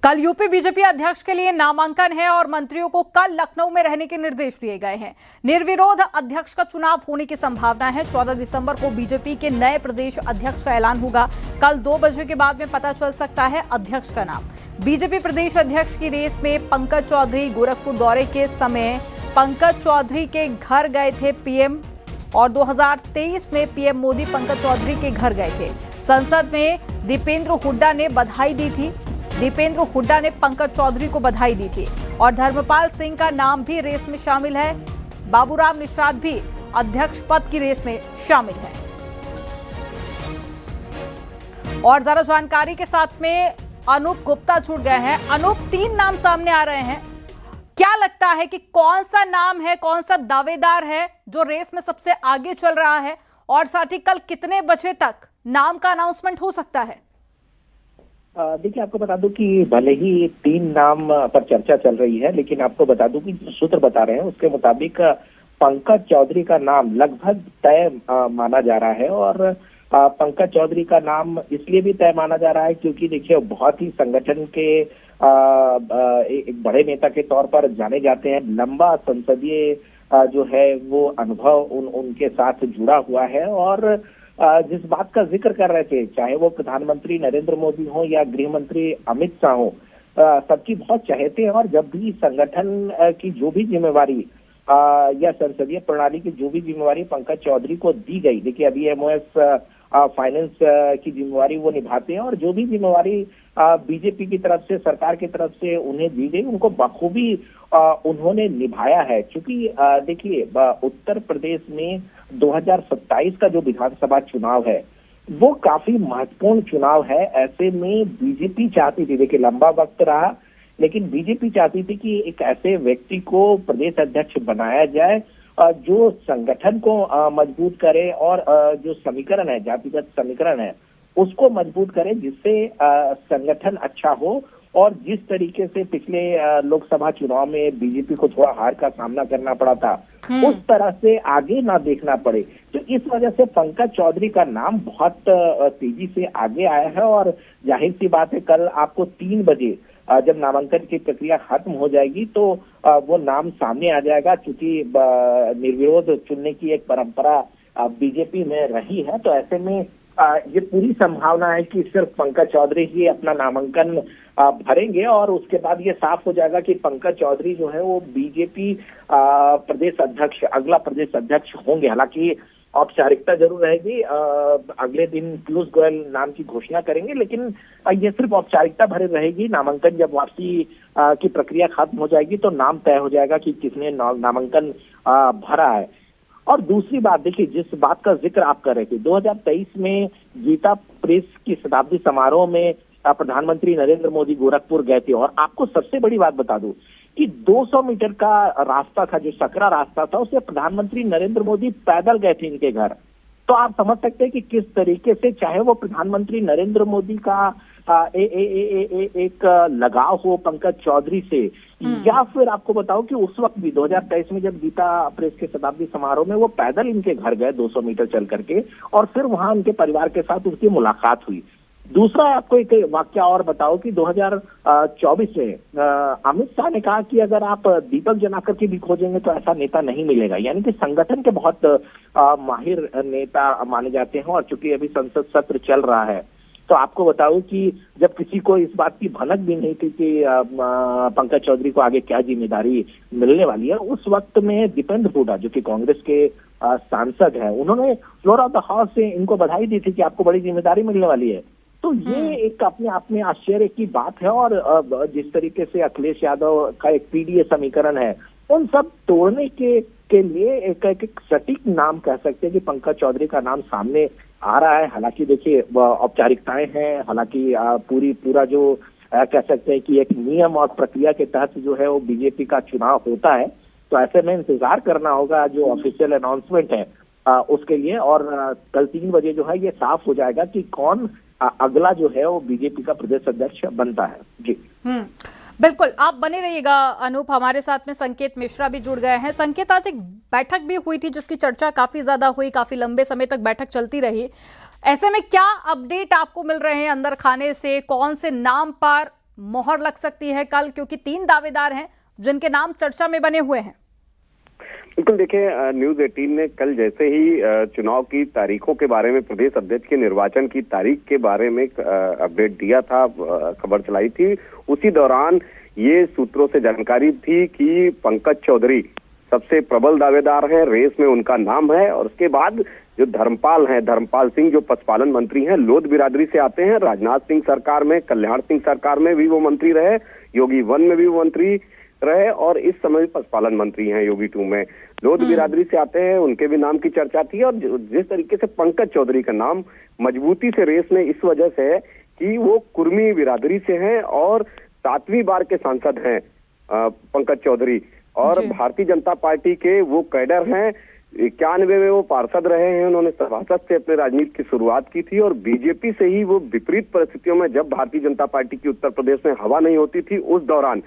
कल UP BJP अध्यक्ष के लिए नामांकन है और मंत्रियों को कल लखनऊ में रहने के निर्देश दिए गए हैं। निर्विरोध अध्यक्ष का चुनाव होने की संभावना है। 14 दिसंबर को बीजेपी के नए प्रदेश अध्यक्ष का ऐलान होगा। कल 2 बजे के बाद में पता चल सकता है अध्यक्ष का नाम। बीजेपी प्रदेश अध्यक्ष की रेस में पंकज चौधरी गोरखपुर दौरे के समय पंकज चौधरी के घर गए थे पीएम, और 2023 में पीएम मोदी पंकज चौधरी के घर गए थे। संसद में दीपेंद्र हुड्डा ने बधाई दी थी। दीपेंद्र हुड्डा ने पंकज चौधरी को बधाई दी थी और धर्मपाल सिंह का नाम भी रेस में शामिल है। बाबूराम निषाद भी अध्यक्ष पद की रेस में शामिल है। और ज्यादा जानकारी के साथ में अनूप गुप्ता जुड़ गए हैं। अनूप, 3 नाम सामने आ रहे हैं। क्या लगता है कि कौन सा नाम है, कौन सा दावेदार है जो रेस में सबसे आगे चल रहा है, और साथ ही कल कितने बजे तक नाम का अनाउंसमेंट हो सकता है? देखिए, आपको बता दूं कि भले ही 3 नाम पर चर्चा चल रही है, लेकिन आपको बता दूं कि जो सूत्र बता रहे हैं उसके मुताबिक पंकज चौधरी का नाम लगभग तय माना जा रहा है। और पंकज चौधरी का नाम इसलिए भी तय माना जा रहा है क्योंकि देखिए, बहुत ही संगठन के एक बड़े नेता के तौर पर जाने जाते हैं। लंबा संसदीय जो है वो अनुभव उनके साथ जुड़ा हुआ है। और जिस बात का जिक्र कर रहे थे, चाहे वो प्रधानमंत्री नरेंद्र मोदी हो या गृह मंत्री अमित शाह हो, सबकी बहुत चहेते हैं। और जब भी संगठन की जो भी जिम्मेवारी या संसदीय प्रणाली की जो भी जिम्मेवारी पंकज चौधरी को दी गई, देखिए अभी एमओएस फाइनेंस की जिम्मेवारी वो निभाते हैं, और जो भी जिम्मेवारी बीजेपी की तरफ से, सरकार की तरफ से उन्हें दी गई, उनको बखूबी उन्होंने निभाया है। क्योंकि देखिए, उत्तर प्रदेश में 2027 का जो विधानसभा चुनाव है वो काफी महत्वपूर्ण चुनाव है। ऐसे में बीजेपी चाहती थी, देखिए लंबा वक्त रहा, लेकिन बीजेपी चाहती थी कि एक ऐसे व्यक्ति को प्रदेश अध्यक्ष बनाया जाए जो संगठन को मजबूत करे और जो समीकरण है, जातिगत समीकरण है, उसको मजबूत करे, जिससे संगठन अच्छा हो। और जिस तरीके से पिछले लोकसभा चुनाव में बीजेपी को थोड़ा हार का सामना करना पड़ा था, उस तरह से आगे ना देखना पड़े, तो इस वजह से पंकज चौधरी का नाम बहुत तेजी से आगे आया है। और जाहिर सी बात है, कल आपको 3 बजे जब नामांकन की प्रक्रिया खत्म हो जाएगी तो वो नाम सामने आ जाएगा। क्योंकि निर्विरोध चुनने की एक परंपरा बीजेपी में रही है, तो ऐसे में ये पूरी संभावना है कि सिर्फ पंकज चौधरी ही अपना नामांकन भरेंगे, और उसके बाद ये साफ हो जाएगा कि पंकज चौधरी जो है वो बीजेपी प्रदेश अध्यक्ष, अगला प्रदेश अध्यक्ष होंगे। हालांकि औपचारिकता जरूर रहेगी, अगले दिन पीयूष गोयल नाम की घोषणा करेंगे, लेकिन ये सिर्फ औपचारिकता भरे रहेगी। नामांकन जब वापसी की प्रक्रिया खत्म हो जाएगी तो नाम तय हो जाएगा कि किसने नामांकन भरा है। और दूसरी बात, देखिए जिस बात का जिक्र आप कर रहे थे, 2023 में गीता प्रेस की शताब्दी समारोह में प्रधानमंत्री नरेंद्र मोदी गोरखपुर गए थे, और आपको सबसे बड़ी बात बता दूं कि 200 मीटर का रास्ता था, जो सकरा रास्ता था, उसे प्रधानमंत्री नरेंद्र मोदी पैदल गए थे इनके घर। तो आप समझ सकते हैं कि किस तरीके से, चाहे वो प्रधानमंत्री नरेंद्र मोदी का एक लगाव हो पंकज चौधरी से, या फिर आपको बताओ कि उस वक्त भी 2023 में जब गीता प्रेस के शताब्दी समारोह में वो पैदल इनके घर गए 200 मीटर चल करके, और फिर वहां उनके परिवार के साथ उनकी मुलाकात हुई। दूसरा, आपको एक वाक्य और बताओ कि 2024 में अमित शाह ने कहा कि अगर आप दीपक जलाकर के भी खोजेंगे तो ऐसा नेता नहीं मिलेगा। यानी कि संगठन के बहुत माहिर नेता माने जाते हैं। और चूंकि अभी संसद सत्र चल रहा है, तो आपको बताऊं कि जब किसी को इस बात की भनक भी नहीं थी कि पंकज चौधरी को आगे क्या जिम्मेदारी मिलने वाली है, उस वक्त में दीपेंद्र हुड्डा, जो कि कांग्रेस के सांसद है, उन्होंने फ्लोर ऑफ द हाउस से इनको बधाई दी थी कि आपको बड़ी जिम्मेदारी मिलने वाली है। तो ये एक अपने आप में आश्चर्य की बात है। और जिस तरीके से अखिलेश यादव का एक पीडीए समीकरण है, उन सब तोड़ने के लिए एक सटीक नाम कह सकते हैं कि पंकज चौधरी का नाम सामने आ रहा है। हालांकि देखिए, औपचारिकताएं हैं, हालांकि पूरा जो कह सकते हैं कि एक नियम और प्रक्रिया के तहत जो है वो बीजेपी का चुनाव होता है। तो ऐसे में इंतजार करना होगा जो ऑफिशियल अनाउंसमेंट है उसके लिए। और कल 3 बजे जो है ये साफ हो जाएगा कि कौन अगला जो है वो बीजेपी का प्रदेश अध्यक्ष बनता है। जी बिल्कुल, आप बने रहिएगा अनूप। हमारे साथ में संकेत मिश्रा भी जुड़ गए हैं। संकेत, आज एक बैठक भी हुई थी जिसकी चर्चा काफी ज्यादा हुई, काफी लंबे समय तक बैठक चलती रही। ऐसे में क्या अपडेट आपको मिल रहे हैं अंदर खाने से? कौन से नाम पर मोहर लग सकती है कल, क्योंकि 3 दावेदार हैं जिनके नाम चर्चा में बने हुए हैं। बिल्कुल, देखिए न्यूज 18 ने कल जैसे ही चुनाव की तारीखों के बारे में, प्रदेश अध्यक्ष के निर्वाचन की तारीख के बारे में अपडेट दिया था, खबर चलाई थी, उसी दौरान ये सूत्रों से जानकारी थी कि पंकज चौधरी सबसे प्रबल दावेदार हैं, रेस में उनका नाम है। और उसके बाद जो धर्मपाल हैं, धर्मपाल सिंह जो पशुपालन मंत्री हैं, लोध बिरादरी से आते हैं, राजनाथ सिंह सरकार में, कल्याण सिंह सरकार में भी वो मंत्री रहे, योगी 1 में भी वो मंत्री रहे और इस समय पशुपालन मंत्री हैं योगी 2 में। लोध बिरादरी से आते हैं, उनके भी नाम की चर्चा थी। और जिस तरीके से पंकज चौधरी का नाम मजबूती से रेस में इस वजह से है कि वो कुर्मी बिरादरी से हैं और 7वीं बार के सांसद हैं पंकज चौधरी, और भारतीय जनता पार्टी के वो कैडर हैं। 91 में वो पार्षद रहे हैं, उन्होंने सभासद से अपने राजनीति की शुरुआत की थी और बीजेपी से ही वो विपरीत परिस्थितियों में, जब भारतीय जनता पार्टी की उत्तर प्रदेश में हवा नहीं होती थी, उस दौरान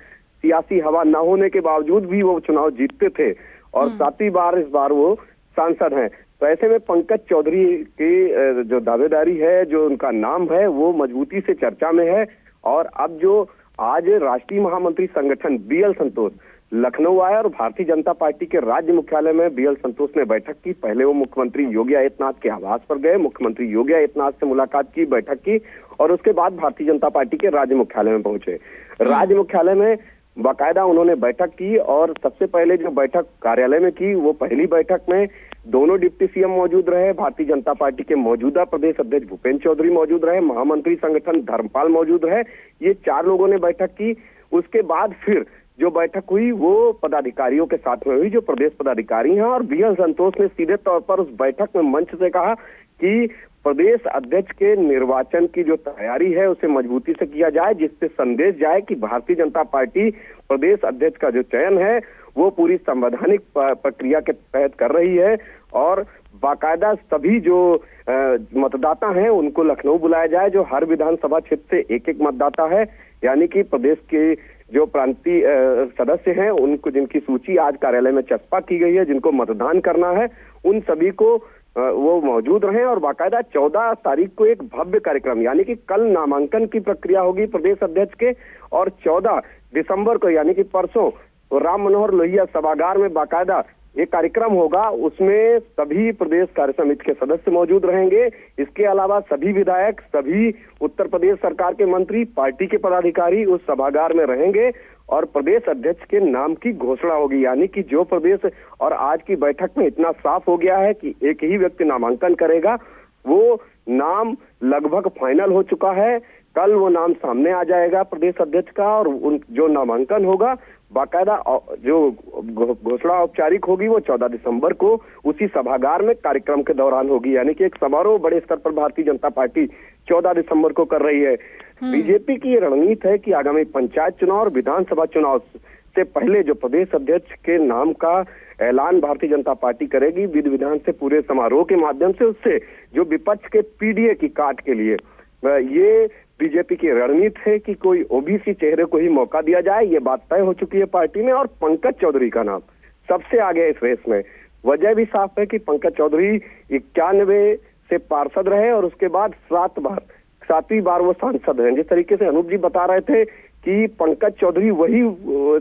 सियासी हवा न होने के बावजूद भी वो चुनाव जीतते थे और 7वीं बार इस बार वो सांसद हैं। तो ऐसे में पंकज चौधरी की जो दावेदारी है, जो उनका नाम है, वो मजबूती से चर्चा में है। और अब जो आज राष्ट्रीय महामंत्री संगठन BL संतोष लखनऊ आए और भारतीय जनता पार्टी के राज्य मुख्यालय में BL संतोष ने बैठक की। पहले वो मुख्यमंत्री योगी आदित्यनाथ के आवास पर गए, मुख्यमंत्री योगी आदित्यनाथ से मुलाकात की, बैठक की और उसके बाद भारतीय जनता पार्टी के राज्य मुख्यालय में पहुंचे। राज्य मुख्यालय में बाकायदा उन्होंने बैठक की और सबसे पहले जो बैठक कार्यालय में की, वो पहली बैठक में दोनों डिप्टी CM मौजूद रहे, भारतीय जनता पार्टी के मौजूदा प्रदेश अध्यक्ष भूपेंद्र चौधरी मौजूद रहे, महामंत्री संगठन धर्मपाल मौजूद रहे। ये 4 लोगों ने बैठक की। उसके बाद फिर जो बैठक हुई वो पदाधिकारियों के साथ में हुई, जो प्रदेश पदाधिकारी हैं। और BL संतोष ने सीधे तौर पर उस बैठक में मंच से कहा कि प्रदेश अध्यक्ष के निर्वाचन की जो तैयारी है उसे मजबूती से किया जाए, जिससे संदेश जाए कि भारतीय जनता पार्टी प्रदेश अध्यक्ष का जो चयन है वो पूरी संवैधानिक प्रक्रिया के तहत कर रही है और बाकायदा सभी जो मतदाता हैं उनको लखनऊ बुलाया जाए, जो हर विधानसभा क्षेत्र से एक मतदाता है, यानी कि प्रदेश के जो प्रांतीय सदस्य हैं उनको, जिनकी सूची आज कार्यालय में चस्पा की गई है, जिनको मतदान करना है, उन सभी को वो मौजूद रहे। और बाकायदा 14 तारीख को एक भव्य कार्यक्रम, यानी कि कल नामांकन की प्रक्रिया होगी प्रदेश अध्यक्ष के, और 14 दिसंबर को यानी कि परसों राम मनोहर लोहिया सभागार में बाकायदा एक कार्यक्रम होगा। उसमें सभी प्रदेश कार्य समिति के सदस्य मौजूद रहेंगे। इसके अलावा सभी विधायक, सभी उत्तर प्रदेश सरकार के मंत्री, पार्टी के पदाधिकारी उस सभागार में रहेंगे और प्रदेश अध्यक्ष के नाम की घोषणा होगी। यानी कि जो प्रदेश, और आज की बैठक में इतना साफ हो गया है कि एक ही व्यक्ति नामांकन करेगा, वो नाम लगभग फाइनल हो चुका है। कल वो नाम सामने आ जाएगा प्रदेश अध्यक्ष का और उन जो नामांकन होगा, बाकायदा जो घोषणा औपचारिक होगी वो 14 दिसंबर को उसी सभागार में कार्यक्रम के दौरान होगी। यानी कि एक समारोह बड़े स्तर पर भारतीय जनता पार्टी 14 दिसंबर को कर रही है। बीजेपी की ये रणनीति है कि आगामी पंचायत चुनाव और विधानसभा चुनाव से पहले जो प्रदेश अध्यक्ष के नाम का ऐलान भारतीय जनता पार्टी करेगी, विधि विधान से पूरे समारोह के माध्यम से, उससे जो विपक्ष के PDA की काट के लिए ये बीजेपी की रणनीति है कि कोई OBC चेहरे को ही मौका दिया जाए। ये बात तय हो चुकी है पार्टी में और पंकज चौधरी का नाम सबसे आगे है इस रेस में। वजह भी साफ है कि पंकज चौधरी 91 से पार्षद रहे और उसके बाद 7वीं बार वो सांसद हैं। जिस तरीके से अनूप जी बता रहे थे कि पंकज चौधरी वही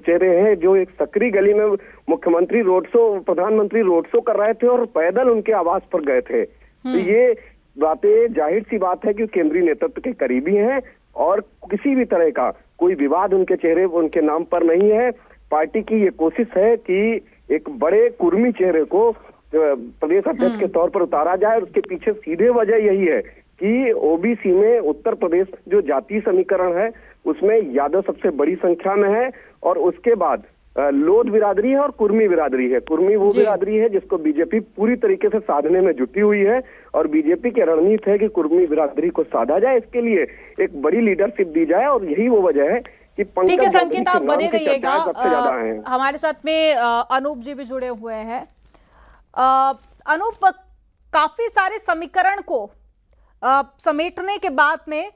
चेहरे हैं जो एक सकरी गली में मुख्यमंत्री रोड शो, प्रधानमंत्री रोड शो कर रहे थे और पैदल उनके आवास पर गए थे। तो ये बातें जाहिर सी बात है कि केंद्रीय नेतृत्व के करीबी हैं और किसी भी तरह का कोई विवाद उनके चेहरे, उनके नाम पर नहीं है। पार्टी की ये कोशिश है कि एक बड़े कुर्मी चेहरे को प्रदेश अध्यक्ष के तौर पर उतारा जाए। उसके पीछे सीधे वजह यही है कि OBC में उत्तर प्रदेश जो जातीय समीकरण है उसमें यादव सबसे बड़ी संख्या में है और उसके बाद लोध बिरादरी है और कुर्मी बिरादरी है। कुर्मी वो बिरादरी है जिसको बीजेपी पूरी तरीके से साधने में जुटी हुई है और बीजेपी की रणनीति है कि कुर्मी बिरादरी को साधा जाए, इसके लिए एक बड़ी लीडरशिप दी जाए और यही वो वजह है कि ठीक है संकेत, आप बने रहिएगा। हमारे साथ में अनूप जी भी जुड़े हुए हैं। अनूप, काफी सारे समीकरण को समेटने के बाद में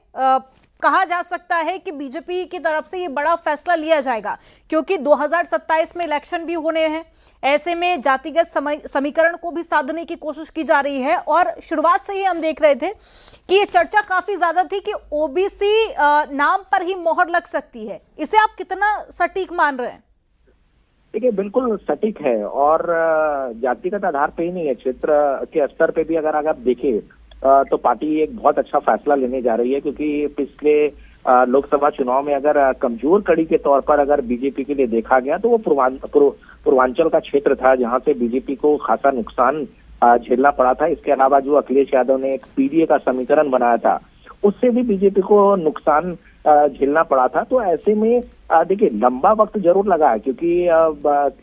कहा जा सकता है कि बीजेपी की तरफ से ये बड़ा फैसला लिया जाएगा, क्योंकि 2027 में इलेक्शन भी होने हैं। ऐसे में जातिगत समीकरण को भी साधने की कोशिश की जा रही है और शुरुआत से ही हम देख रहे थे कि ये चर्चा काफी ज्यादा थी कि ओबीसी नाम पर ही मोहर लग सकती है। इसे आप कितना सटीक मान रहे हैं? देखिए, बिल्कुल सटीक है और जातिगत आधार पे ही नहीं है, क्षेत्र के स्तर पे भी अगर आप देखें तो पार्टी एक बहुत अच्छा फैसला लेने जा रही है, क्योंकि पिछले लोकसभा चुनाव में अगर कमजोर कड़ी के तौर पर अगर बीजेपी के लिए देखा गया तो वो पूर्वांचल का क्षेत्र था, जहां से बीजेपी को खासा नुकसान झेलना पड़ा था। इसके अलावा जो अखिलेश यादव ने एक पीडीए का समीकरण बनाया था, उससे भी बीजेपी को नुकसान झेलना पड़ा था। तो ऐसे में देखिए, लंबा वक्त जरूर लगा है, क्योंकि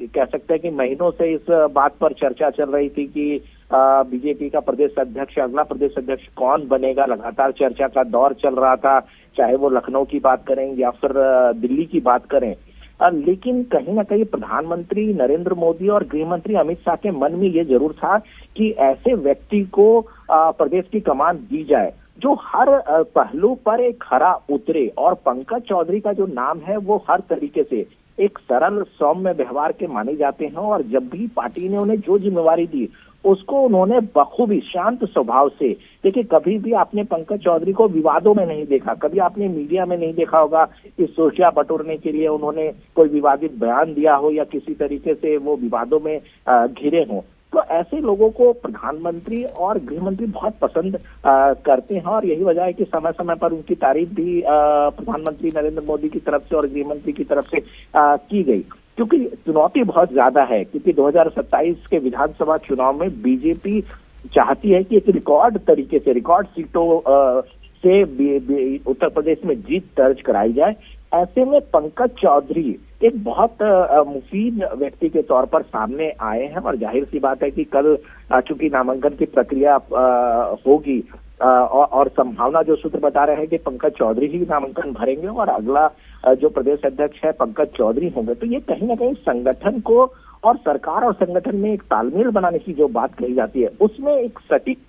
कह सकते हैं कि महीनों से इस बात पर चर्चा चल रही थी कि बीजेपी का प्रदेश अध्यक्ष, अगला प्रदेश अध्यक्ष कौन बनेगा। लगातार चर्चा का दौर चल रहा था, चाहे वो लखनऊ की बात करें या फिर दिल्ली की बात करें। लेकिन कहीं ना कहीं प्रधानमंत्री नरेंद्र मोदी और गृह मंत्री अमित शाह के मन में ये जरूर था कि ऐसे व्यक्ति को प्रदेश की कमान दी जाए जो हर पहलू पर एक खरा उतरे। और पंकज चौधरी का जो नाम है वो हर तरीके से एक सरल सौम्य व्यवहार के माने जाते हैं, और जब भी पार्टी ने उन्हें जो जिम्मेवारी दी उसको उन्होंने बखूबी शांत स्वभाव से, देखिए कभी भी आपने पंकज चौधरी को विवादों में नहीं देखा, कभी आपने मीडिया में नहीं देखा होगा इस सोचिया बटोरने के लिए उन्होंने कोई विवादित बयान दिया हो या किसी तरीके से वो विवादों में घिरे हों। तो ऐसे लोगों को प्रधानमंत्री और गृह मंत्री बहुत पसंद करते हैं, और यही वजह है कि समय समय पर उनकी तारीफ भी प्रधानमंत्री नरेंद्र मोदी की तरफ से और गृह मंत्री की तरफ से की गई। क्योंकि चुनौती बहुत ज्यादा है, क्योंकि 2027 के विधानसभा चुनाव में बीजेपी चाहती है कि एक रिकॉर्ड तरीके से, रिकॉर्ड सीटों से उत्तर प्रदेश में जीत दर्ज कराई जाए। ऐसे में पंकज चौधरी एक बहुत मुफीद व्यक्ति के तौर पर सामने आए हैं, और जाहिर सी बात है कि कल चूंकि नामांकन की प्रक्रिया होगी और संभावना जो सूत्र बता रहे हैं कि पंकज चौधरी ही नामांकन भरेंगे और अगला जो प्रदेश अध्यक्ष है पंकज चौधरी होंगे। तो ये कहीं ना कहीं संगठन को और सरकार और संगठन में एक तालमेल बनाने की जो बात कही जाती है, उसमें एक सटीक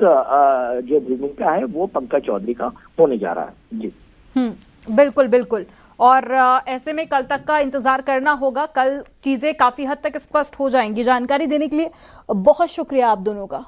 जो भूमिका है वो पंकज चौधरी का होने जा रहा है। जी बिल्कुल बिल्कुल। और ऐसे में कल तक का इंतजार करना होगा, कल चीजें काफी हद तक स्पष्ट हो जाएंगी। जानकारी देने के लिए बहुत शुक्रिया आप दोनों का।